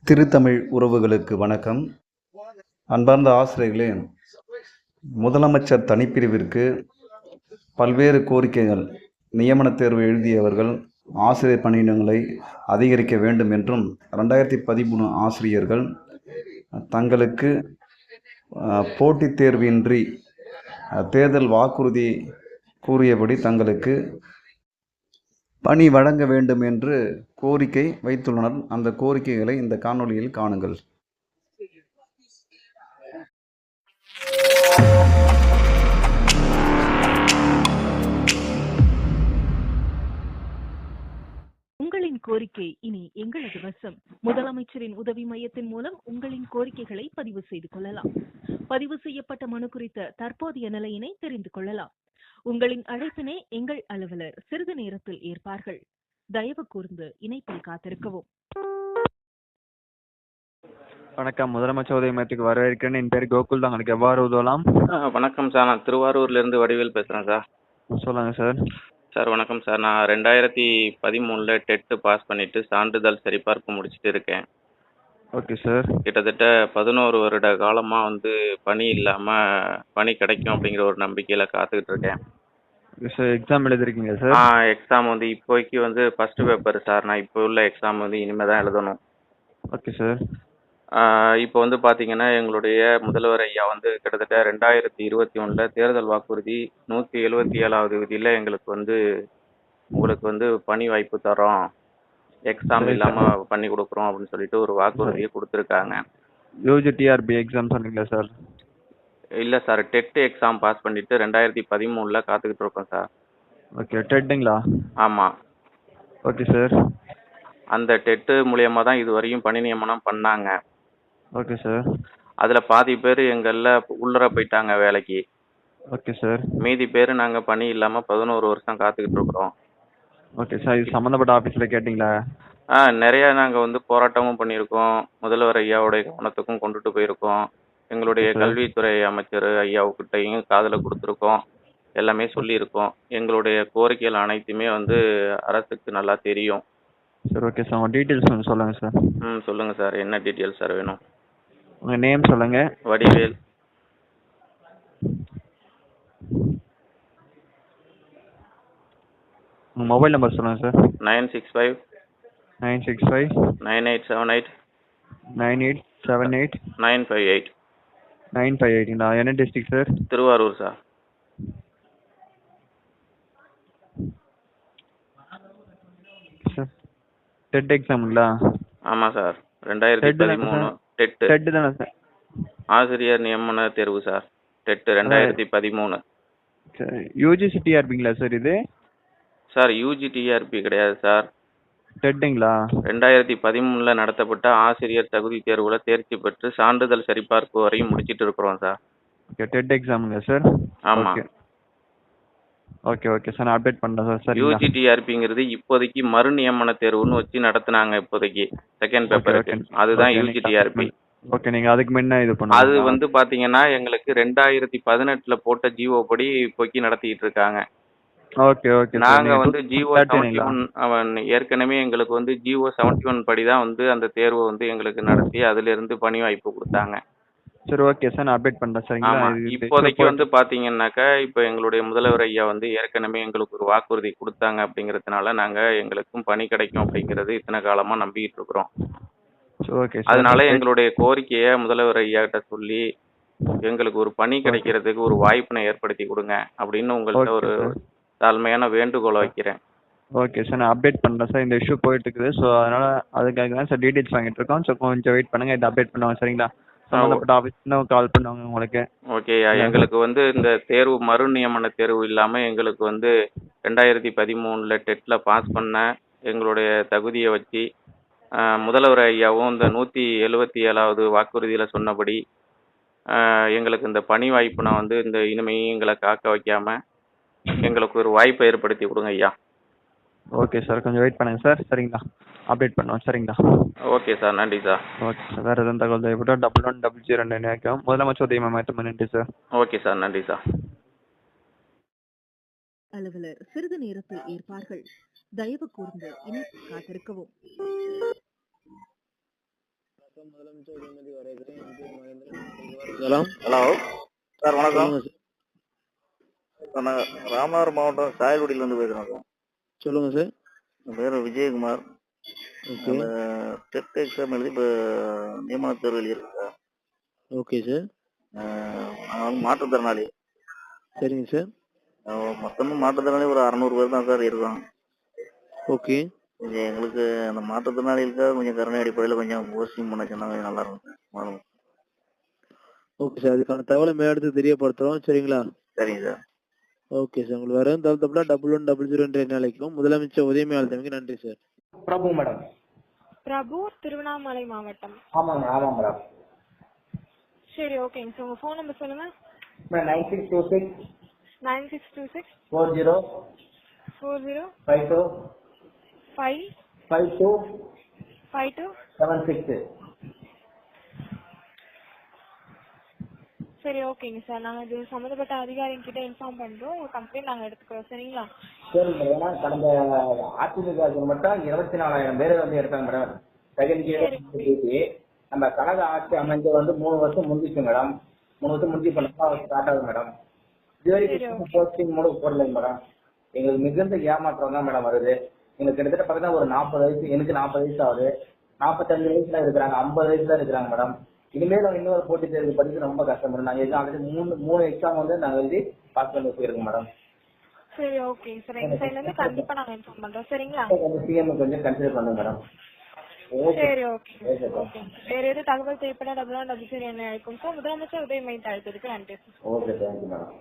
திருத்தமிழ் உறவுகளுக்கு வணக்கம். அன்பார்ந்த ஆசிரியர்களே, முதலமைச்சர் தனிப்பிரிவிற்கு பல்வேறு கோரிக்கைகள். நியமனத் தேர்வு எழுதியவர்கள் ஆசிரியர் பணியிடங்களை அதிகரிக்க வேண்டும் என்றும், 2013 ஆசிரியர்கள் தங்களுக்கு போட்டித் தேர்வின்றி தேர்தல் வாக்குறுதி கூறியபடி தங்களுக்கு பணி வழங்க வேண்டும் என்று கோரிக்கை வைத்துள்ளனர். அந்த கோரிக்கைகளை இந்த காணொளியில் காணுங்கள். உங்களின் கோரிக்கை இனி எங்களது வசம். முதலமைச்சரின் உதவி மையத்தின் மூலம் உங்களின் கோரிக்கைகளை பதிவு செய்து கொள்ளலாம். பதிவு செய்யப்பட்ட மனு குறித்த தற்போதைய நிலையினை தெரிந்து கொள்ளலாம். உங்களின் அழைப்பினை எங்கள் அலுவலர் சிறிது நேரத்தில் ஏற்பார்கள். தயவு கூர்ந்து இணைப்பில் காத்திருக்கவும். வணக்கம், முதலமைச்சர் உதவி மையத்துக்கு வரவேற்கிறேன். என் பேர் கோகுல் தான். உங்களுக்கு எவ்வாறு உதவலாம்? வணக்கம் சார், நான் திருவாரூர்லேருந்து வடிவேல் பேசுகிறேன் சார். சொல்லுங்கள் சார். சார் வணக்கம் சார், நான் 2013 டெட்டு பாஸ் பண்ணிவிட்டு சான்றிதழ் சரிபார்ப்பு முடிச்சுட்டு இருக்கேன். Okay sir. கிட்டத்தட்ட 11 வருட காலமாக பணி இல்லாமல் பணி கிடைக்கும் அப்படிங்கிற ஒரு நம்பிக்கையில் காத்துக்கிட்டு இருக்கேன். சார் எக்ஸாம் எழுதிருக்கீங்க சார்? எக்ஸாம் இப்போதைக்கு ஃபஸ்ட்டு பேப்பர் சார். நான் இப்போ உள்ள எக்ஸாம் இனிமேல் தான் எழுதணும். Okay sir. இப்போ பார்த்தீங்கன்னா எங்களுடைய முதல்வர் ஐயா கிட்டத்தட்ட 2021 தேர்தல் வாக்குறுதி 177வது விதியில் எங்களுக்கு உங்களுக்கு பணி வாய்ப்பு தரோம், எக்ஸாம் இல்லாமல் பண்ணி கொடுக்குறோம் அப்படின்னு சொல்லிட்டு ஒரு வாக்குறுதியை கொடுத்துருக்காங்க. யூஜிடிஆர்பி எக்ஸாம் சொன்னீங்களா சார்? இல்லை சார், டெட்டு எக்ஸாம் பாஸ் பண்ணிவிட்டு 2013 காத்துக்கிட்டு இருக்கோம் சார். ஓகே, டெட்டுங்களா? ஆமாம். Okay sir. அந்த டெட்டு மூலியமாக தான் இது வரையும் பணி நியமனம் பண்ணாங்க. Okay sir. அதில் பாதி பேர் எங்களில் உள்ளர போயிட்டாங்க வேலைக்கு. Okay sir. மீதி பேர் நாங்கள் பணி இல்லாமல் 11 வருஷம் காத்துக்கிட்டு இருக்கிறோம். Okay sir. இது சம்மந்தப்பட்ட ஆஃபீஸில் கேட்டிங்களா? நிறையா நாங்கள் போராட்டமும் பண்ணியிருக்கோம். முதல்வர் ஐயாவுடைய கவனத்துக்கும் கொண்டுட்டு போயிருக்கோம். எங்களுடைய கல்வித்துறை அமைச்சர் ஐயாவுக்கிட்டையும் காதில் கொடுத்துருக்கோம். எல்லாமே சொல்லியிருக்கோம். எங்களுடைய கோரிக்கைகள் அனைத்துமே அரசுக்கு நல்லா தெரியும். சார் ஓகே சார், உங்கள் டீட்டெயில்ஸ் கொஞ்சம் சொல்லுங்கள் சார். சொல்லுங்கள் சார், என்ன டீட்டெயில்ஸ் சார் வேணும்? உங்கள் நேம் சொல்லுங்கள். வடிவேல். உங்கள் மொபைல் நம்பர் சொல்லுங்கள் சார். 965 965 9878 9878 958. 958ங்களா? என்ன district sir? Tiruvarur sir. Sir TET எக்ஸாமுங்களா? ஆமாம் சார், 2013 டெட்டு. டெட்டு தானே சார்? ஆசிரியர் நியமன தேர்வு சார், டெட்டு 2013. சார் யூஜிசி டிஆர்பிங்களா சார் இது? சார் யூஜிடிஆர்பி கிடையாது சார், டெட்டுங்களா? 2013 நடத்தப்பட்ட ஆசிரியர் தகுதி தேர்வில் தேர்ச்சி பெற்று சான்றிதழ் சரிபார்ப்பு வரையும் முடிச்சிட்டு இருக்கிறோம் சார். ஓகே, டெட் எக்ஸாமுங்களா சார்? ஆமாம். ஓகே ஓகே சார், நான் அப்டேட் பண்ணுறேன் சார். சரி, யூஜிடிஆர்பிங்கிறது இப்போதைக்கு மறு நியமன தேர்வுன்னு வச்சு நடத்துனாங்க. இப்போதைக்கு செகண்ட் பேப்பருக்கு அதுதான் யூஜிடிஆர்பி. ஓகே, நீங்கள் அதுக்கு முன்ன இது பண்ணுங்க. அது பார்த்தீங்கன்னா எங்களுக்கு 2018 போட்ட ஜிஓ படி இப்போதைக்கு நடத்திட்டு இருக்காங்க. Okay okay. நாங்கள் ஜிஓ 71 ஏற்கனவே எங்களுக்கு ஜிஓ 71 படி தான் அந்த தேர்வை எங்களுக்கு நடத்தி அதிலிருந்து பணி வாய்ப்பு கொடுத்தாங்க. சரி ஓகே சார், நான் அப்டேட் பண்ணுறேன். சரிங்களா? இப்போதைக்கு பார்த்தீங்கன்னாக்கா இப்போ எங்களுடைய முதல்வர் ஐயா ஏற்கனவே எங்களுக்கு ஒரு வாக்குறுதி கொடுத்தாங்க. அப்படிங்கிறதுனால நாங்கள் எங்களுக்கும் பணி கிடைக்கும் அப்படிங்கிறது இத்தனை காலமாக நம்பிக்கிட்டு இருக்கிறோம். ஓகே, அதனால எங்களுடைய கோரிக்கையை முதல்வர் ஐயா கிட்ட சொல்லி எங்களுக்கு ஒரு பணி கிடைக்கிறதுக்கு ஒரு வாய்ப்பினை ஏற்படுத்தி கொடுங்க அப்படின்னு உங்கள்கிட்ட ஒரு தாழ்மையான வேண்டுகோளை வைக்கிறேன். ஓகே சார், நான் அப்டேட் பண்ணுறேன் சார். இந்த இஷ்யூ போயிட்டு இருக்குது. ஸோ அதனால் அதுக்காக தான் சார் டீட்டெயில்ஸ் வாங்கிட்டு இருக்கோம். ஸோ கொஞ்சம் வெயிட் பண்ணுங்கள், இதை அப்டேட் பண்ணுவாங்க. சரிங்களா? சம்மந்தப்பட்ட ஆஃபீஸ் கால் பண்ணுவாங்க உங்களுக்கு. ஓகேயா, எங்களுக்கு இந்த தேர்வு மறு நியமன தேர்வு இல்லாமல் எங்களுக்கு 2013 டெட்டில் பாஸ் பண்ண எங்களுடைய தகுதியை வச்சு முதல்வர் ஐயாவும் இந்த 177வது வாக்குறுதியில் சொன்னபடி எங்களுக்கு இந்த பணி வாய்ப்பு நான் இந்த இனிமையும் எங்களை காக்க வைக்காம எங்களுக்கு ஒரு வாய்ப்பை ஏற்படுத்தி கொடுங்க ஐயா. ஓகே சார், கொஞ்சம் வெயிட் பண்ணுங்கள் சார். சரிங்களா? அப்டேட் பண்ணுவோம். சரிங்களா? ஓகே சார், நன்றி சார். ஓகே சார், வேறு எதுவும் தகவல் தேவைப்பட்டால் 1100 முதலமைச்சர் உதவி மையத்துக்கு நன்றி சார். ஓகே சார், நன்றி சார். அலுவலர் சிறிது நேரத்தில் ஏற்பார்கள். தயவு கூர்ந்து இணைப்பில் காத்திருக்கவும். முதலமைச்சர் உதயநிதி வரவேற்கிறேன். என் பேர் மகேந்திரன். உங்களுக்கு வரலாம். ஹலோ சார், வணக்கம். சொல்லுங்க சார். நான் ராமநாதபுரம் மாவட்டம் சாயல்குடியிலேருந்து பேசுகிறேன் சார். சொல்லுங்க சார். என் பேர் விஜயகுமார். ஓகே. அந்த டெட் எக்ஸாம் எழுதி இப்போ நியமன தேர்வு எழுதியிருக்கேன் சார். Okay sir. நான் வந்து மாற்றுத்திறனாளி. சரிங்க சார். மொத்தமும் மாற்றுத்திறனாளி ஒரு 600 பேர் தான் சார் இருக்கோம். ஓகே. கொஞ்சம் எங்களுக்கு அந்த மாற்றுத்திறனாளிகளுக்காக கொஞ்சம் கருணை அடிப்படையில் கொஞ்சம் போஸ்டிங் பண்ண சொன்னா கொஞ்சம் நல்லா இருக்கும் சார். Okay sir. அதுக்கான தகவலை மேலிடத்துக்கு தெரியப்படுத்துறோம். சரிங்களா? சரிங்க சார். Okay sir. உங்களுக்கு வேற எதுவும் தகவல் 1100 என்ற எண்ணை அழைக்கும். முதலமைச்சர் உதயநிதி அழைத்தமைக்கு நன்றி சார். பிரபு மேடம். பிரபு, திருவண்ணாமலை மாவட்டம். ஆமாங்க, ஆமாம் மேடம். சரி, ஓகேங்க சார். உங்க ஃபோன் நம்பர் சொல்லுங்க. 9626 9626 40 40 52 5 52 52 76. சரி, ஓகேங்க சார். நாங்க இது சம்பந்தப்பட்ட அதிகாரிங்க கிட்ட இன்ஃபார்ம் பண்றோம். உங்க கம்ப்ளைண்ட் நாங்க எடுத்துக்கிறோம். சரிங்களா? சரி மேடம். ஏன்னா கடந்த அதிமுக மட்டும் 24,000 பேர் வந்து எடுத்தாங்க மேடம். செகண்ட் இயர் நம்ம கழக ஆட்சி அமைஞ்சு வந்து 3 வருஷம் முடிஞ்சிச்சு மேடம். 3 வருஷம் முடிஞ்சு பண்ணா ஸ்டார்ட் ஆகுது மேடம். இதுவரைக்கும் போஸ்டிங் மூலம் போடலைங்க மேடம். எங்களுக்கு மிகுந்த ஏமாற்றம் தான் மேடம் வருது. எங்களுக்கு கிட்டத்தட்ட பார்த்தீங்கன்னா ஒரு 40 வயசு, எனக்கு 40 வயசு ஆகுது. 45 வயசுல இருக்கிறாங்க, 50 வயசுல இருக்கிறாங்க மேடம். இனிமேல் இன்னொரு போட்டி தேர்வு படிக்க ரொம்ப கஷ்டம் மேடம். நாங்கள் ஆல்ரெடி 3 எக்ஸாம் வந்து நாங்கள் எழுதி பாஸ் பண்ணி போயிருக்கோம் மேடம். சரி, ஓகேங்க சார். எங்க சைட்ல இருந்து கண்டிப்பா நாங்க இன்ஃபார்ம் பண்றோம். சரிங்களா? சிஎம் கொஞ்சம் கன்சிடர் பண்ணுங்க மேடம். சரி, ஓகே. ஓகே. வேற எது தகவல் தேவைப்பட 0000 என்ன அழைக்கும் சார். முதலமைச்சர் உதயநிதி அழைத்ததுக்கு நன்றி சார். Okay, thank you madam.